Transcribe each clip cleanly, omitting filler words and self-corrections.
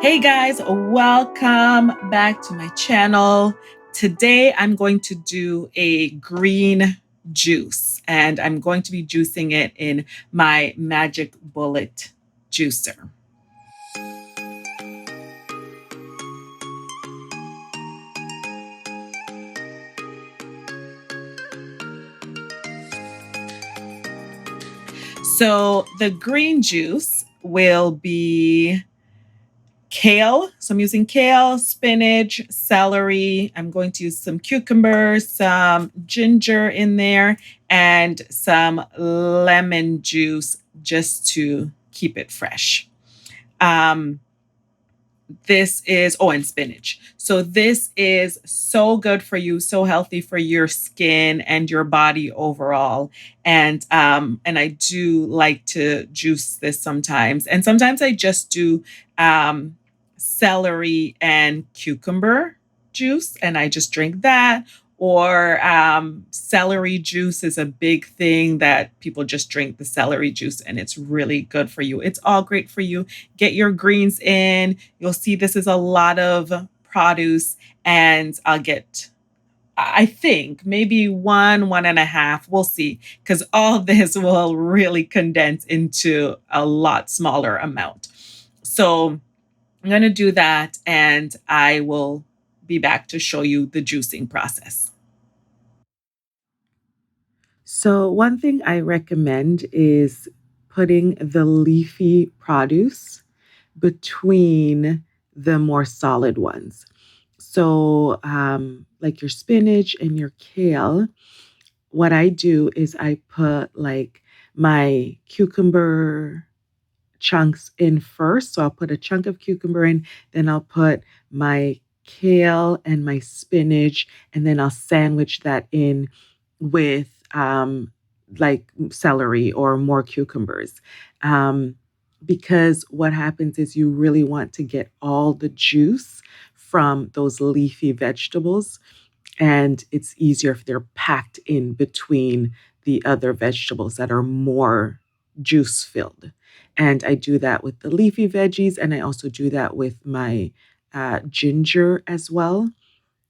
Hey guys, welcome back to my channel. Today I'm going to do a green juice and I'm going to be juicing it in my Magic Bullet juicer. So the green juice will be kale. So I'm using kale, spinach, celery. I'm going to use some cucumbers, some ginger in there, and some lemon juice just to keep it fresh. Um, and spinach. So this is so good for you, so healthy for your skin and your body overall. And I do like to juice this sometimes. And sometimes I just do celery and cucumber juice and I just drink that. Or celery juice is a big thing that people just drink the celery juice and it's really good for you. It's all great for you. Get your greens in. You'll see this is a lot of produce, and I'll get, I think, maybe one and a half. We'll see, because all of this will really condense into a lot smaller amount. So I'm going to do that, and I will be back to show you the juicing process. So, one thing I recommend is putting the leafy produce between the more solid ones. So, like your spinach and your kale, what I do is I put like my cucumber chunks in first. So I'll put a chunk of cucumber in, then I'll put my kale and my spinach, and then I'll sandwich that in with like celery or more cucumbers. Um, because what happens is you really want to get all the juice from those leafy vegetables, and it's easier if they're packed in between the other vegetables that are more juice filled. And I do that with the leafy veggies, and I also do that with my ginger as well,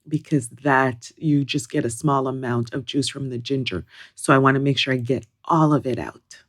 because that you just get a small amount of juice from the ginger. So I want to make sure I get all of it out.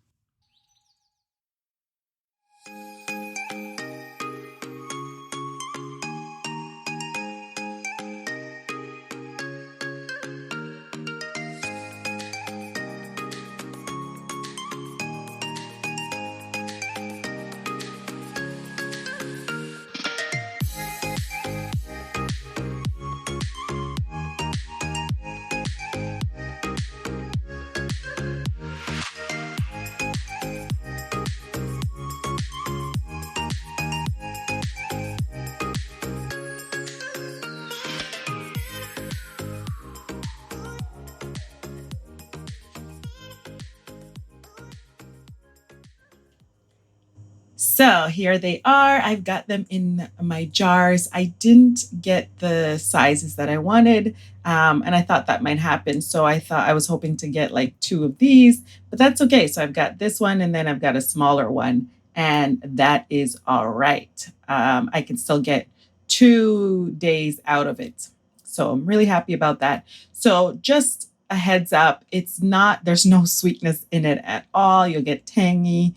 So here they are. I've got them in my jars. I didn't get the sizes that I wanted, and I thought that might happen. So I was hoping to get like two of these, but that's okay. So I've got this one, and then I've got a smaller one, and that is all right. I can still get 2 days out of it. So I'm really happy about that. So just a heads up, there's no sweetness in it at all. You'll get tangy.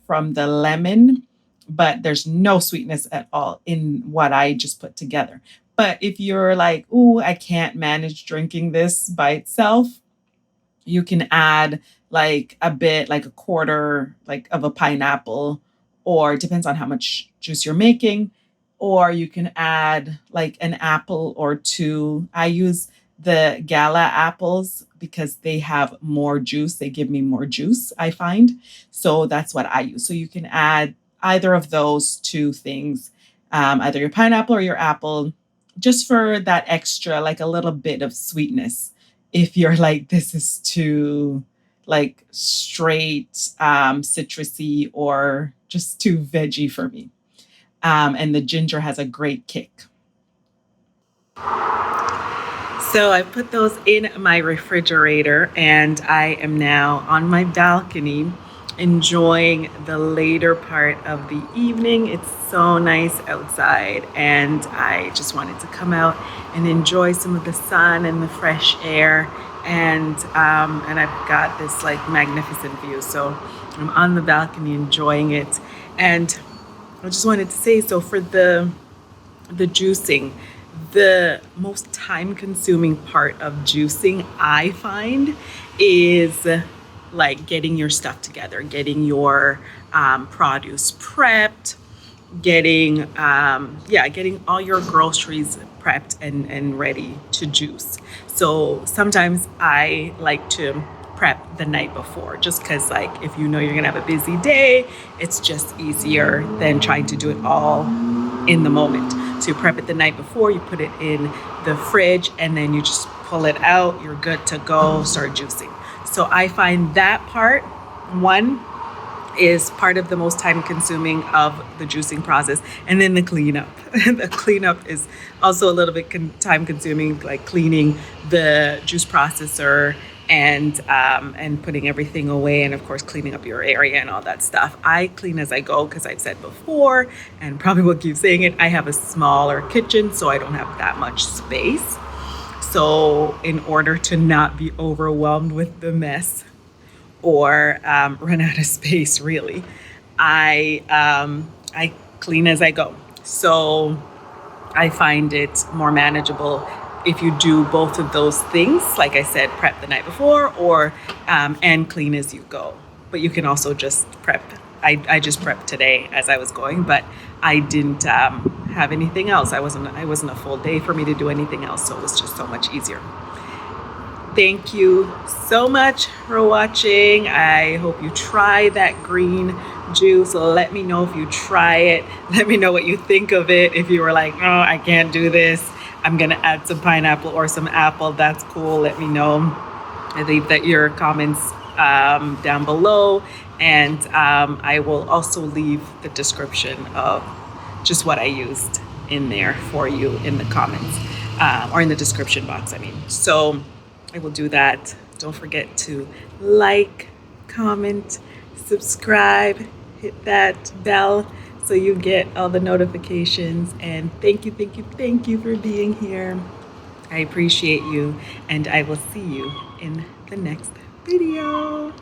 From the lemon, but there's no sweetness at all in what I just put together. But if you're like, "Ooh, I can't manage drinking this by itself," you can add like a bit, like a quarter, like of a pineapple, or it depends on how much juice you're making. Or you can add like an apple or two. I use the gala apples because they have more juice. They give me more juice, I find. So that's what I use. So you can add either of those two things, either your pineapple or your apple, just for that extra, like a little bit of sweetness. If you're like, this is too like straight citrusy or just too veggie for me. And the ginger has a great kick. So I put those in my refrigerator and I am now on my balcony enjoying the later part of the evening. It's so nice outside, and I just wanted to come out and enjoy some of the sun and the fresh air. And I've got this like magnificent view, so I'm on the balcony enjoying it. And I just wanted to say, so for the juicing, the most time consuming part of juicing I find is like getting your stuff together, getting your produce prepped, getting all your groceries prepped and ready to juice. So sometimes I like to prep the night before, just because like if you know you're gonna have a busy day, it's just easier than trying to do it all in the moment. So you prep it the night before, you put it in the fridge, and then you just pull it out, you're good to go, start juicing. So I find that part, one, is part of the most time consuming of the juicing process. And then the cleanup. The cleanup is also a little bit time consuming, like cleaning the juice processor and putting everything away, and of course cleaning up your area and all that stuff. I clean as I go because I've said before, and probably will keep saying it, I have a smaller kitchen, so I don't have that much space. So in order to not be overwhelmed with the mess or run out of space, really, I clean as I go. So I find it more manageable if you do both of those things. Like I said, prep the night before, or and clean as you go. But you can also just prep. I just prepped today as I was going, but I didn't have anything else. It wasn't a full day for me to do anything else, so it was just so much easier. Thank you so much for watching. I hope you try that green juice. Let me know if you try it. Let me know what you think of it. If you were like, oh, I can't do this, I'm gonna add some pineapple or some apple, that's cool. Let me know. I leave that your comments down below, and I will also leave the description of just what I used in there for you in the comments, or in the description box, I mean. So I will do that. Don't forget to like, comment, subscribe, hit that bell so you get all the notifications. And thank you for being here. I appreciate you, and I will see you in the next video.